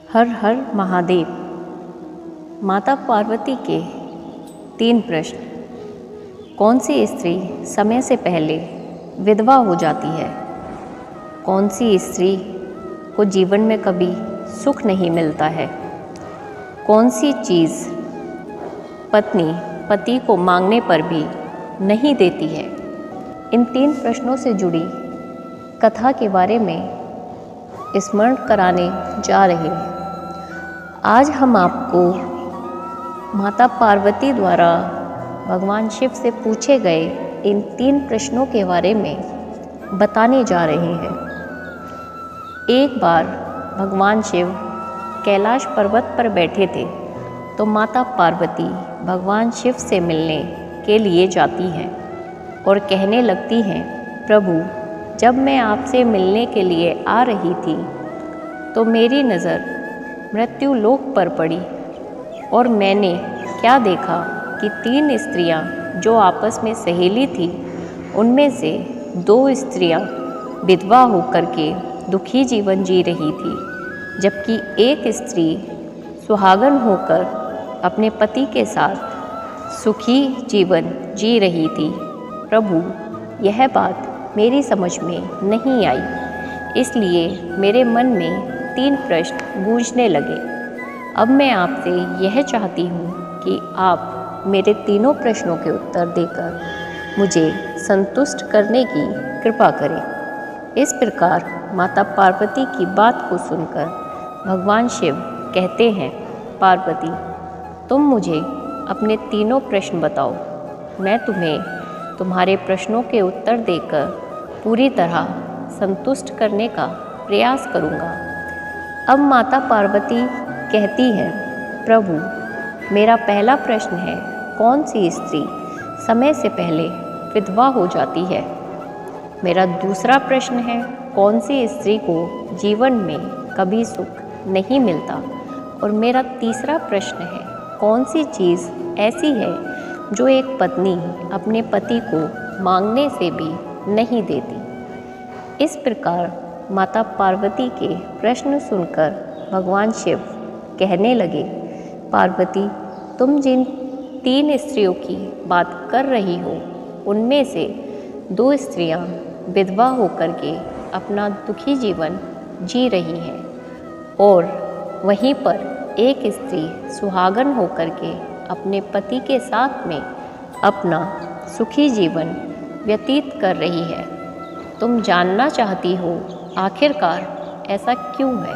हर हर महादेव। माता पार्वती के 3 प्रश्न। कौन सी स्त्री समय से पहले विधवा हो जाती है? कौन सी स्त्री को जीवन में कभी सुख नहीं मिलता है? कौन सी चीज़ पत्नी पति को मांगने पर भी नहीं देती है? इन 3 प्रश्नों से जुड़ी कथा के बारे में स्मरण कराने जा रहे हैं। आज हम आपको माता पार्वती द्वारा भगवान शिव से पूछे गए इन 3 प्रश्नों के बारे में बताने जा रहे हैं। एक बार भगवान शिव कैलाश पर्वत पर बैठे थे तो माता पार्वती भगवान शिव से मिलने के लिए जाती हैं और कहने लगती हैं, प्रभु, जब मैं आपसे मिलने के लिए आ रही थी तो मेरी नज़र मृत्यु लोक पर पड़ी और मैंने क्या देखा कि 3 स्त्रियां जो आपस में सहेली थी उनमें से 2 स्त्रियां विधवा होकर के दुखी जीवन जी रही थी, जबकि एक स्त्री सुहागन होकर अपने पति के साथ सुखी जीवन जी रही थी। प्रभु, यह बात मेरी समझ में नहीं आई, इसलिए मेरे मन में 3 प्रश्न गूंजने लगे। अब मैं आपसे यह चाहती हूँ कि आप मेरे तीनों प्रश्नों के उत्तर देकर मुझे संतुष्ट करने की कृपा करें। इस प्रकार माता पार्वती की बात को सुनकर भगवान शिव कहते हैं, पार्वती, तुम मुझे अपने तीनों प्रश्न बताओ। मैं तुम्हें तुम्हारे प्रश्नों के उत्तर देकर पूरी तरह संतुष्ट करने का प्रयास करूँगा। अब माता पार्वती कहती है, प्रभु, मेरा पहला प्रश्न है, कौन सी स्त्री समय से पहले विधवा हो जाती है? मेरा दूसरा प्रश्न है, कौन सी स्त्री को जीवन में कभी सुख नहीं मिलता? और मेरा तीसरा प्रश्न है, कौन सी चीज़ ऐसी है जो एक पत्नी अपने पति को मांगने से भी नहीं देती? इस प्रकार माता पार्वती के प्रश्न सुनकर भगवान शिव कहने लगे, पार्वती, तुम जिन 3 स्त्रियों की बात कर रही हो उनमें से 2 स्त्रियां विधवा होकर के अपना दुखी जीवन जी रही हैं और वहीं पर एक स्त्री सुहागन होकर के अपने पति के साथ में अपना सुखी जीवन व्यतीत कर रही है। तुम जानना चाहती हो आखिरकार ऐसा क्यों है?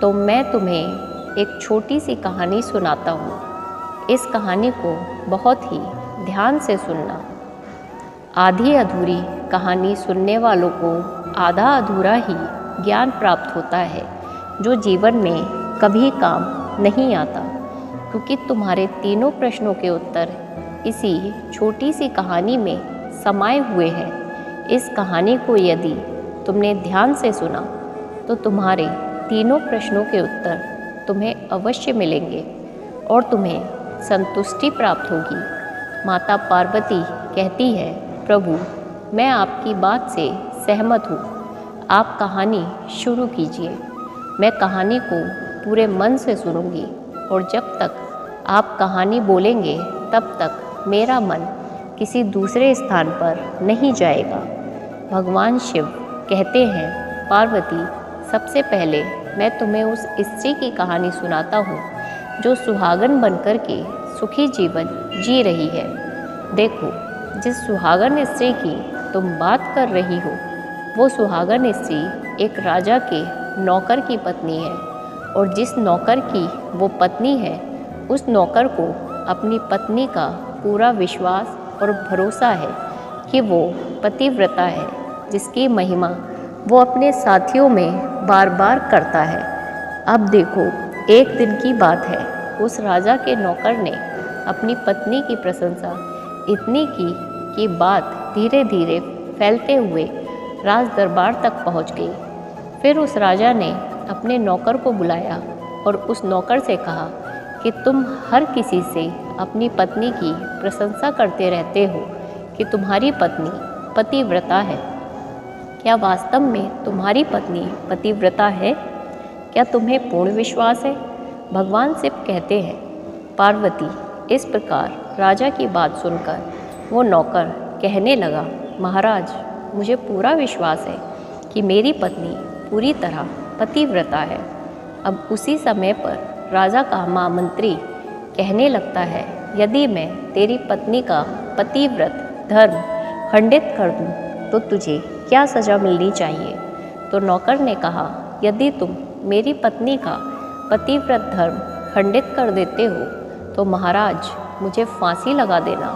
तो मैं तुम्हें एक छोटी सी कहानी सुनाता हूँ। इस कहानी को बहुत ही ध्यान से सुनना। आधी अधूरी कहानी सुनने वालों को आधा अधूरा ही ज्ञान प्राप्त होता है, जो जीवन में कभी काम नहीं आता, क्योंकि तुम्हारे तीनों प्रश्नों के उत्तर इसी छोटी सी कहानी में समाये हुए हैं। इस कहानी को यदि तुमने ध्यान से सुना तो तुम्हारे तीनों प्रश्नों के उत्तर तुम्हें अवश्य मिलेंगे और तुम्हें संतुष्टि प्राप्त होगी। माता पार्वती कहती है, प्रभु, मैं आपकी बात से सहमत हूँ। आप कहानी शुरू कीजिए। मैं कहानी को पूरे मन से सुनूंगी और जब तक आप कहानी बोलेंगे तब तक मेरा मन किसी दूसरे स्थान पर नहीं जाएगा। भगवान शिव कहते हैं, पार्वती, सबसे पहले मैं तुम्हें उस स्त्री की कहानी सुनाता हूँ जो सुहागन बनकर के सुखी जीवन जी रही है। देखो, जिस सुहागन स्त्री की तुम बात कर रही हो वो सुहागन स्त्री एक राजा के नौकर की पत्नी है और जिस नौकर की वो पत्नी है उस नौकर को अपनी पत्नी का पूरा विश्वास और भरोसा है कि वो पतिव्रता है, जिसकी महिमा वो अपने साथियों में बार बार करता है। अब देखो, एक दिन की बात है, उस राजा के नौकर ने अपनी पत्नी की प्रशंसा इतनी की कि बात धीरे धीरे फैलते हुए राज दरबार तक पहुंच गई। फिर उस राजा ने अपने नौकर को बुलाया और उस नौकर से कहा कि तुम हर किसी से अपनी पत्नी की प्रशंसा करते रहते हो कि तुम्हारी पत्नी पतिव्रता है। क्या वास्तव में तुम्हारी पत्नी पतिव्रता है? क्या तुम्हें पूर्ण विश्वास है? भगवान शिव कहते हैं, पार्वती, इस प्रकार राजा की बात सुनकर वो नौकर कहने लगा, महाराज, मुझे पूरा विश्वास है कि मेरी पत्नी पूरी तरह पतिव्रता है। अब उसी समय पर राजा का महामंत्री कहने लगता है, यदि मैं तेरी पत्नी का पतिव्रत धर्म खंडित कर दूं, तो तुझे क्या सज़ा मिलनी चाहिए? तो नौकर ने कहा, यदि तुम मेरी पत्नी का पतिव्रत धर्म खंडित कर देते हो तो महाराज मुझे फांसी लगा देना।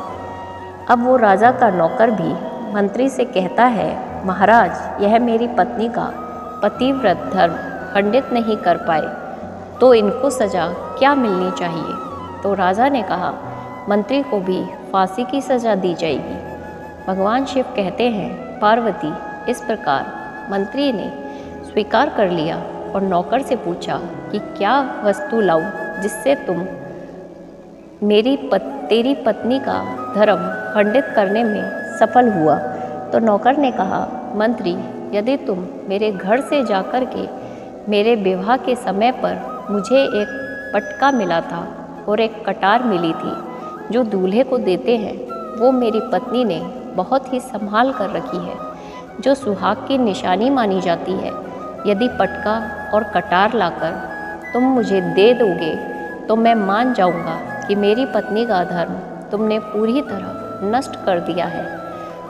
अब वो राजा का नौकर भी मंत्री से कहता है, महाराज, यह मेरी पत्नी का पतिव्रत धर्म खंडित नहीं कर पाए तो इनको सज़ा क्या मिलनी चाहिए? तो राजा ने कहा, मंत्री को भी फांसी की सज़ा दी जाएगी। भगवान शिव कहते हैं, पार्वती, इस प्रकार मंत्री ने स्वीकार कर लिया और नौकर से पूछा कि क्या वस्तु लाऊं जिससे तुम तेरी पत्नी का धर्म खंडित करने में सफल हुआ? तो नौकर ने कहा, मंत्री, यदि तुम मेरे घर से जाकर के मेरे विवाह के समय पर मुझे एक पटका मिला था और एक कटार मिली थी जो दूल्हे को देते हैं, वो मेरी पत्नी ने बहुत ही संभाल कर रखी है, जो सुहाग की निशानी मानी जाती है। यदि पटका और कटार लाकर तुम मुझे दे दोगे तो मैं मान जाऊंगा कि मेरी पत्नी का धर्म तुमने पूरी तरह नष्ट कर दिया है।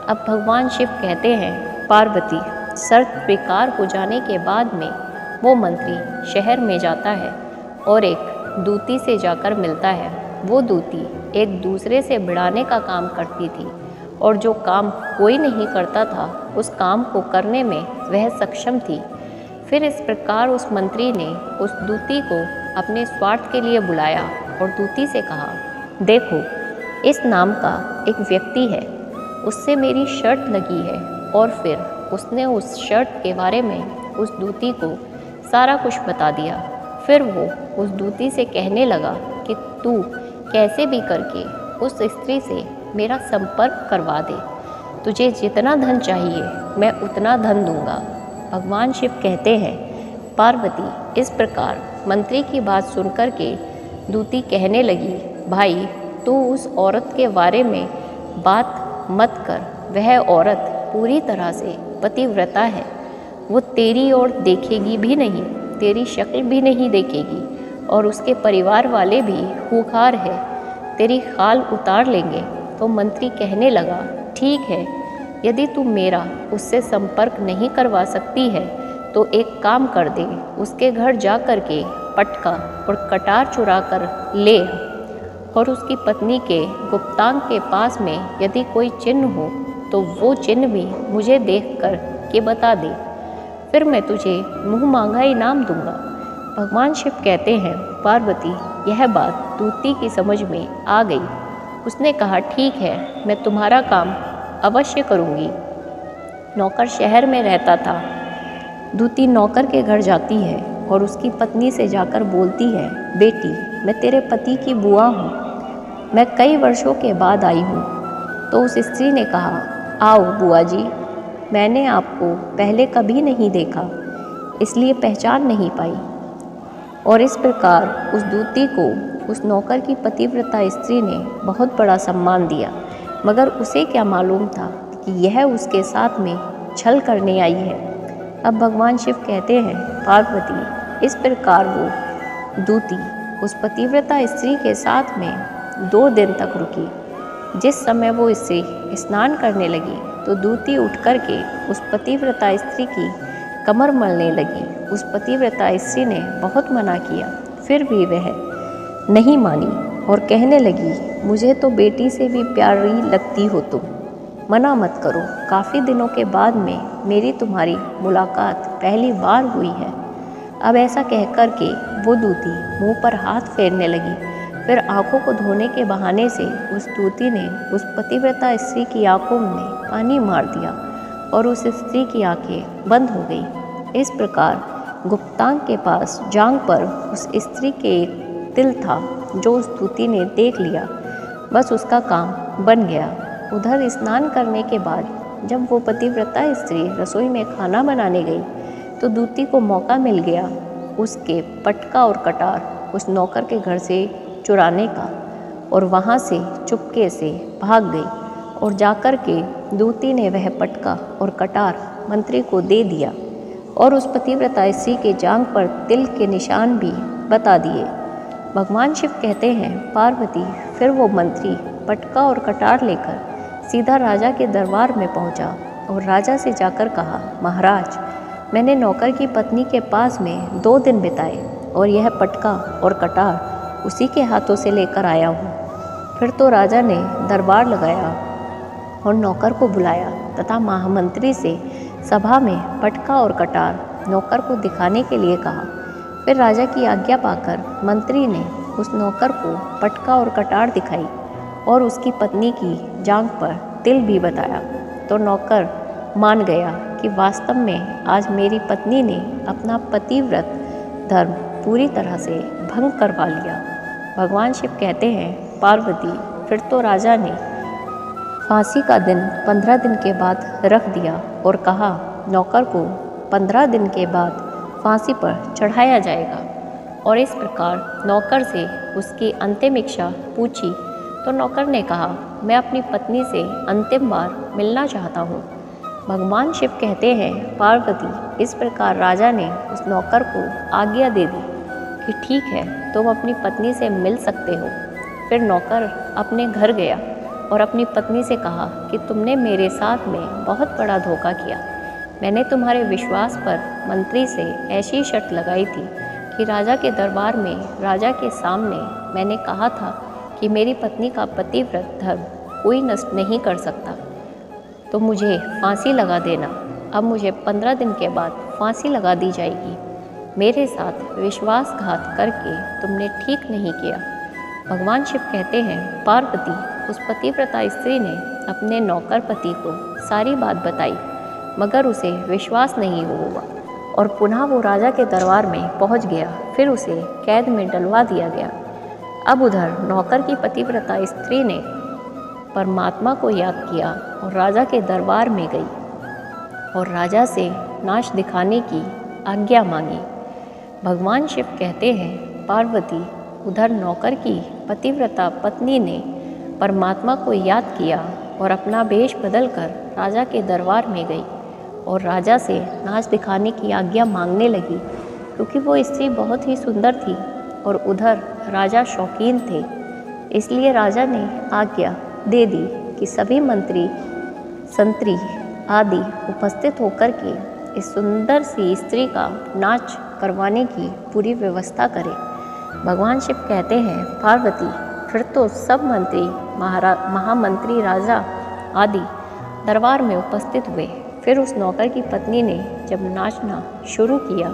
अब भगवान शिव कहते हैं, पार्वती, शर्त स्वीकार हो जाने के बाद में वो मंत्री शहर में जाता है और एक दूती से जाकर मिलता है। वो दूती एक दूसरे से भिड़ाने का काम करती थी और जो काम कोई नहीं करता था उस काम को करने में वह सक्षम थी। फिर इस प्रकार उस मंत्री ने उस दूती को अपने स्वार्थ के लिए बुलाया और दूती से कहा, देखो, इस नाम का एक व्यक्ति है, उससे मेरी शर्त लगी है। और फिर उसने उस शर्त के बारे में उस दूती को सारा कुछ बता दिया। फिर वो उस दूती से कहने लगा कि तू कैसे भी करके उस स्त्री से मेरा संपर्क करवा दे, तुझे जितना धन चाहिए मैं उतना धन दूंगा। भगवान शिव कहते हैं, पार्वती, इस प्रकार मंत्री की बात सुनकर के दूती कहने लगी, भाई, तू उस औरत के बारे में बात मत कर, वह औरत पूरी तरह से पतिव्रता है। वो तेरी ओर देखेगी भी नहीं, तेरी शक्ल भी नहीं देखेगी और उसके परिवार वाले भी खूंखार है, तेरी खाल उतार लेंगे। तो मंत्री कहने लगा, ठीक है, यदि तू मेरा उससे संपर्क नहीं करवा सकती है तो एक काम कर दे, उसके घर जा कर के पटका और कटार चुरा कर ले और उसकी पत्नी के गुप्तांग के पास में यदि कोई चिन्ह हो तो वो चिन्ह भी मुझे देख कर के बता दे, फिर मैं तुझे मुँह मांगा इनाम दूंगा। भगवान शिव कहते हैं, पार्वती, यह बात दूती की समझ में आ गई। उसने कहा, ठीक है, मैं तुम्हारा काम अवश्य करूँगी। नौकर शहर में रहता था। दूती नौकर के घर जाती है और उसकी पत्नी से जाकर बोलती है, बेटी, मैं तेरे पति की बुआ हूँ, मैं कई वर्षों के बाद आई हूँ। तो उस स्त्री ने कहा, आओ बुआ जी, मैंने आपको पहले कभी नहीं देखा, इसलिए पहचान नहीं पाई। और इस प्रकार उस दूती को उस नौकर की पतिव्रता स्त्री ने बहुत बड़ा सम्मान दिया, मगर उसे क्या मालूम था कि यह उसके साथ में छल करने आई है। अब भगवान शिव कहते हैं, पार्वती, इस प्रकार वो दूती उस पतिव्रता स्त्री के साथ में 2 दिन तक रुकी। जिस समय वो स्त्री स्नान करने लगी तो दूती उठ कर के उस पतिव्रता स्त्री की कमर मलने लगी। उस पतिव्रता स्त्री ने बहुत मना किया, फिर भी वह नहीं मानी और कहने लगी, मुझे तो बेटी से भी प्यारी लगती हो तुम, मना मत करो। काफ़ी दिनों के बाद में मेरी तुम्हारी मुलाकात पहली बार हुई है। अब ऐसा कह कर के वो दूती मुंह पर हाथ फेरने लगी। फिर आंखों को धोने के बहाने से उस दूती ने उस पतिव्रता स्त्री की आंखों में पानी मार दिया और उस स्त्री की आंखें बंद हो गई। इस प्रकार गुप्तांग के पास जांघ पर उस स्त्री के एक तिल था जो उस दूती ने देख लिया। बस उसका काम बन गया। उधर स्नान करने के बाद जब वो पतिव्रता स्त्री रसोई में खाना बनाने गई तो दूती को मौका मिल गया उसके पटका और कटार उस नौकर के घर से चुराने का और वहाँ से चुपके से भाग गई और जाकर के दूती ने वह पटका और कटार मंत्री को दे दिया और उस पतिव्रता स्त्री के जांघ पर तिल के निशान भी बता दिए। भगवान शिव कहते हैं पार्वती फिर वो मंत्री पटका और कटार लेकर सीधा राजा के दरबार में पहुंचा और राजा से जाकर कहा, महाराज मैंने नौकर की पत्नी के पास में 2 दिन बिताए और यह पटका और कटार उसी के हाथों से लेकर आया हूँ। फिर तो राजा ने दरबार लगाया और नौकर को बुलाया तथा महामंत्री से सभा में पटका और कटार नौकर को दिखाने के लिए कहा। फिर राजा की आज्ञा पाकर मंत्री ने उस नौकर को पटका और कटार दिखाई और उसकी पत्नी की जांघ पर तिल भी बताया। तो नौकर मान गया कि वास्तव में आज मेरी पत्नी ने अपना पतिव्रत धर्म पूरी तरह से भंग करवा लिया। भगवान शिव कहते हैं पार्वती फिर तो राजा ने फांसी का दिन 15 दिन के बाद रख दिया और कहा नौकर को 15 दिन के बाद फांसी पर चढ़ाया जाएगा। और इस प्रकार नौकर से उसकी अंतिम इच्छा पूछी तो नौकर ने कहा मैं अपनी पत्नी से अंतिम बार मिलना चाहता हूँ। भगवान शिव कहते हैं पार्वती इस प्रकार राजा ने उस नौकर को आज्ञा दे दी कि ठीक है तुम अपनी पत्नी से मिल सकते हो। फिर नौकर अपने घर गया और अपनी पत्नी से कहा कि तुमने मेरे साथ में बहुत बड़ा धोखा किया। मैंने तुम्हारे विश्वास पर मंत्री से ऐसी शर्त लगाई थी कि राजा के दरबार में राजा के सामने मैंने कहा था कि मेरी पत्नी का पतिव्रत धर्म कोई नष्ट नहीं कर सकता, तो मुझे फांसी लगा देना। अब मुझे 15 दिन के बाद फांसी लगा दी जाएगी। मेरे साथ विश्वासघात करके तुमने ठीक नहीं किया। भगवान शिव कहते हैं पार्वती उस पतिव्रता स्त्री ने अपने नौकर पति को सारी बात बताई मगर उसे विश्वास नहीं हुआ और पुनः वो राजा के दरबार में पहुंच गया। फिर उसे कैद में डलवा दिया गया। अब उधर नौकर की पतिव्रता स्त्री ने परमात्मा को याद किया और राजा के दरबार में गई और राजा से नाच दिखाने की आज्ञा मांगी। भगवान शिव कहते हैं पार्वती उधर नौकर की पतिव्रता पत्नी ने परमात्मा को याद किया और अपना वेश बदलकर राजा के दरबार में गई और राजा से नाच दिखाने की आज्ञा मांगने लगी क्योंकि वो स्त्री बहुत ही सुंदर थी और उधर राजा शौकीन थे। इसलिए राजा ने आज्ञा दे दी कि सभी मंत्री संतरी आदि उपस्थित होकर के इस सुंदर सी स्त्री का नाच करवाने की पूरी व्यवस्था करें। भगवान शिव कहते हैं पार्वती फिर तो सब मंत्री महामंत्री राजा आदि दरबार में उपस्थित हुए। फिर उस नौकर की पत्नी ने जब नाचना शुरू किया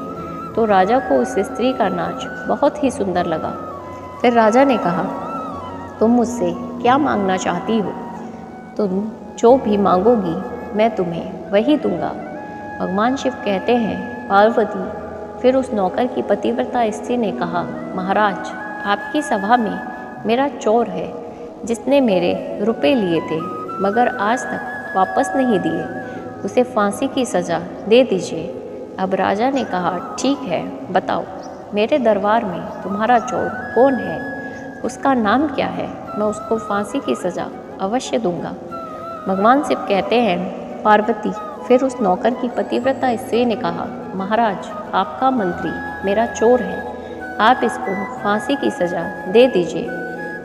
तो राजा को उस स्त्री का नाच बहुत ही सुंदर लगा। फिर राजा ने कहा तुम मुझसे क्या मांगना चाहती हो? तुम जो भी मांगोगी मैं तुम्हें वही दूंगा। भगवान शिव कहते हैं पार्वती फिर उस नौकर की पतिव्रता स्त्री ने कहा महाराज आपकी सभा में मेरा चोर है जिसने मेरे रुपए लिए थे मगर आज तक वापस नहीं दिए, उसे फांसी की सज़ा दे दीजिए। अब राजा ने कहा ठीक है बताओ मेरे दरबार में तुम्हारा चोर कौन है, उसका नाम क्या है, मैं उसको फांसी की सज़ा अवश्य दूंगा। भगवान शिव कहते हैं पार्वती फिर उस नौकर की पतिव्रता स्त्री ने कहा महाराज आपका मंत्री मेरा चोर है, आप इसको फांसी की सज़ा दे दीजिए।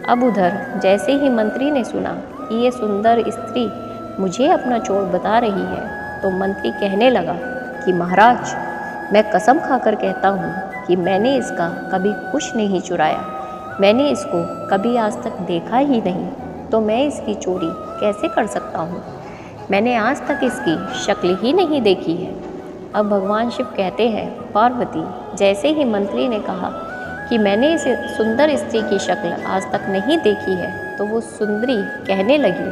अब उधर जैसे ही मंत्री ने सुना कि ये सुंदर स्त्री मुझे अपना चोर बता रही है तो मंत्री कहने लगा कि महाराज मैं कसम खाकर कहता हूँ कि मैंने इसका कभी कुछ नहीं चुराया, मैंने इसको कभी आज तक देखा ही नहीं, तो मैं इसकी चोरी कैसे कर सकता हूँ? मैंने आज तक इसकी शक्ल ही नहीं देखी है। अब भगवान शिव कहते हैं पार्वती जैसे ही मंत्री ने कहा कि मैंने इस सुंदर स्त्री की शक्ल आज तक नहीं देखी है तो वो सुंदरी कहने लगी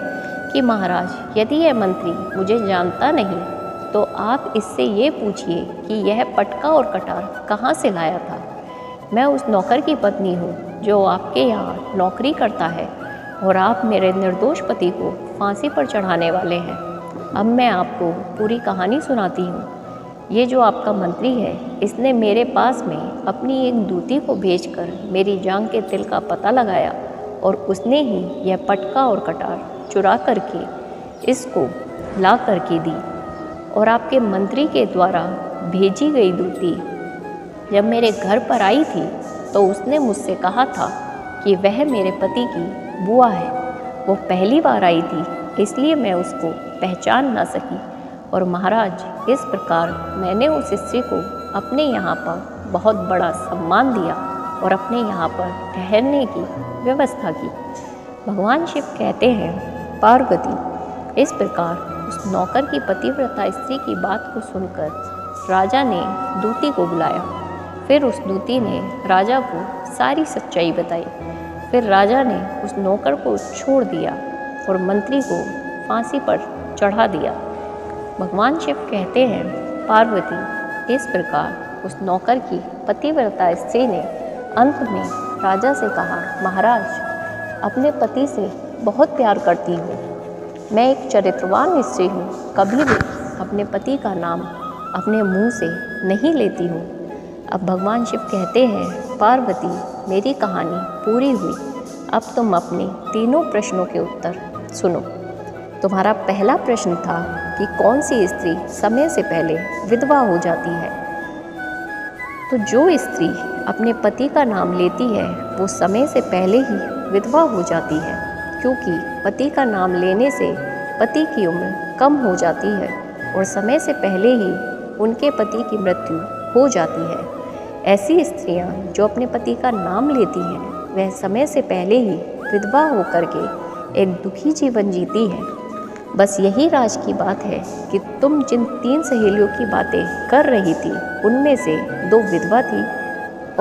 कि महाराज यदि यह मंत्री मुझे जानता नहीं तो आप इससे ये पूछिए कि यह पटका और कटार कहाँ से लाया था। मैं उस नौकर की पत्नी हूँ जो आपके यहाँ नौकरी करता है और आप मेरे निर्दोष पति को फांसी पर चढ़ाने वाले हैं। अब मैं आपको पूरी कहानी सुनाती हूँ। ये जो आपका मंत्री है, इसने मेरे पास में अपनी एक दूती को भेजकर मेरी जांग के तिल का पता लगाया और उसने ही यह पटका और कटार चुरा करके इसको ला करके दी। और आपके मंत्री के द्वारा भेजी गई दूती जब मेरे घर पर आई थी तो उसने मुझसे कहा था कि वह मेरे पति की बुआ है। वो पहली बार आई थी, इसलिए मैं उसको पहचान ना सकी। और महाराज, इस प्रकार मैंने उस स्त्री को अपने यहाँ पर बहुत बड़ा सम्मान दिया और अपने यहाँ पर ठहरने की व्यवस्था की। भगवान शिव कहते हैं, पार्वती, इस प्रकार उस नौकर की पतिव्रता स्त्री की बात को सुनकर राजा ने दूती को बुलाया। फिर उस दूती ने राजा को सारी सच्चाई बताई। फिर राजा ने उस नौकर को छोड़ दिया और मंत्री को फांसी पर चढ़ा दिया। भगवान शिव कहते हैं, पार्वती, इस प्रकार उस नौकर की पतिव्रता स्त्री ने अंत में राजा से कहा, महाराज, अपने पति से बहुत प्यार करती हूँ। मैं एक चरित्रवान स्त्री हूँ, कभी भी अपने पति का नाम अपने मुंह से नहीं लेती हूँ। अब भगवान शिव कहते हैं, पार्वती, मेरी कहानी पूरी हुई। अब तुम अपने तीनों प्रश्नों के उत्तर सुनो। तुम्हारा पहला प्रश्न था कि कौन सी स्त्री समय से पहले विधवा हो जाती है। तो जो स्त्री अपने पति का नाम लेती है वो समय से पहले ही विधवा हो जाती है, क्योंकि पति का नाम लेने से पति की उम्र कम हो जाती है और समय से पहले ही उनके पति की मृत्यु हो जाती है। ऐसी स्त्रियां जो अपने पति का नाम लेती हैं वह समय से पहले ही विधवा होकर के एक दुखी जीवन जीती है। बस यही राज की बात है कि तुम जिन 3 सहेलियों की बातें कर रही थी उनमें से 2 विधवा थी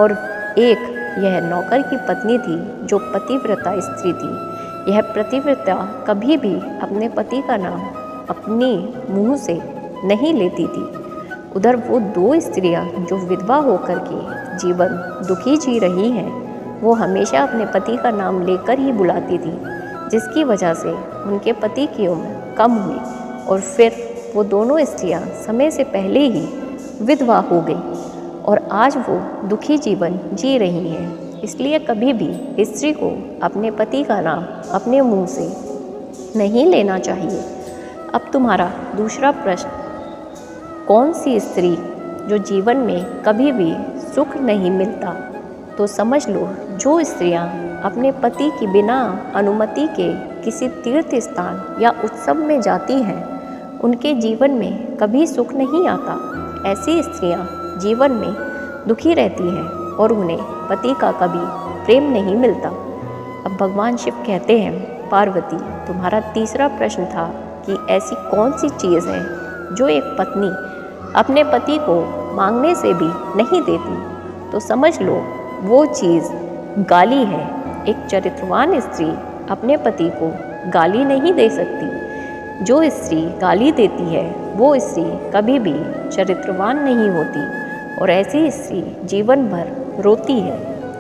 और एक यह नौकर की पत्नी थी जो पतिव्रता स्त्री थी। यह पतिव्रता कभी भी अपने पति का नाम अपने मुंह से नहीं लेती थी। उधर वो 2 स्त्रियां जो विधवा होकर के जीवन दुखी जी रही हैं, वो हमेशा अपने पति का नाम लेकर ही बुलाती थी, जिसकी वजह से उनके पति की उम्र कम हुई और फिर वो दोनों स्त्रियां समय से पहले ही विधवा हो गई और आज वो दुखी जीवन जी रही हैं। इसलिए कभी भी स्त्री को अपने पति का नाम अपने मुंह से नहीं लेना चाहिए। अब तुम्हारा दूसरा प्रश्न, कौन सी स्त्री जो जीवन में कभी भी सुख नहीं मिलता। तो समझ लो, जो स्त्रियां अपने पति की बिना अनुमति के किसी तीर्थ स्थान या उत्सव में जाती हैं, उनके जीवन में कभी सुख नहीं आता। ऐसी स्त्रियां जीवन में दुखी रहती हैं और उन्हें पति का कभी प्रेम नहीं मिलता। अब भगवान शिव कहते हैं, पार्वती, तुम्हारा तीसरा प्रश्न था कि ऐसी कौन सी चीज़ है जो एक पत्नी अपने पति को मांगने से भी नहीं देती। तो समझ लो, वो चीज़ गाली है। एक चरित्रवान स्त्री अपने पति को गाली नहीं दे सकती। जो स्त्री गाली देती है वो स्त्री कभी भी चरित्रवान नहीं होती और ऐसी स्त्री जीवन भर रोती है।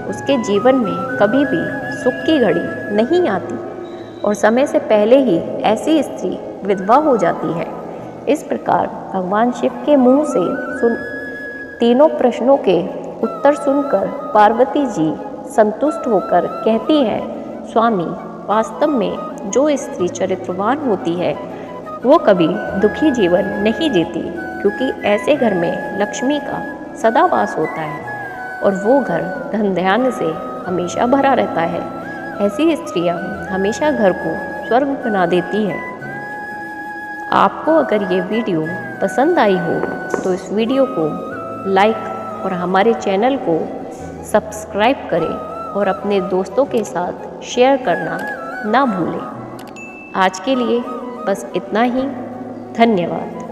उसके जीवन में कभी भी सुख की घड़ी नहीं आती और समय से पहले ही ऐसी स्त्री विधवा हो जाती है। इस प्रकार भगवान शिव के मुंह से तीनों प्रश्नों के उत्तर सुनकर पार्वती जी संतुष्ट होकर कहती है, स्वामी, वास्तव में जो स्त्री चरित्रवान होती है वो कभी दुखी जीवन नहीं जीती, क्योंकि ऐसे घर में लक्ष्मी का सदा वास होता है और वो घर धन धान्य से हमेशा भरा रहता है। ऐसी स्त्रियां हमेशा घर को स्वर्ग बना देती हैं। आपको अगर ये वीडियो पसंद आई हो तो इस वीडियो को लाइक और हमारे चैनल को सब्सक्राइब करें और अपने दोस्तों के साथ शेयर करना ना भूलें। आज के लिए बस इतना ही। धन्यवाद।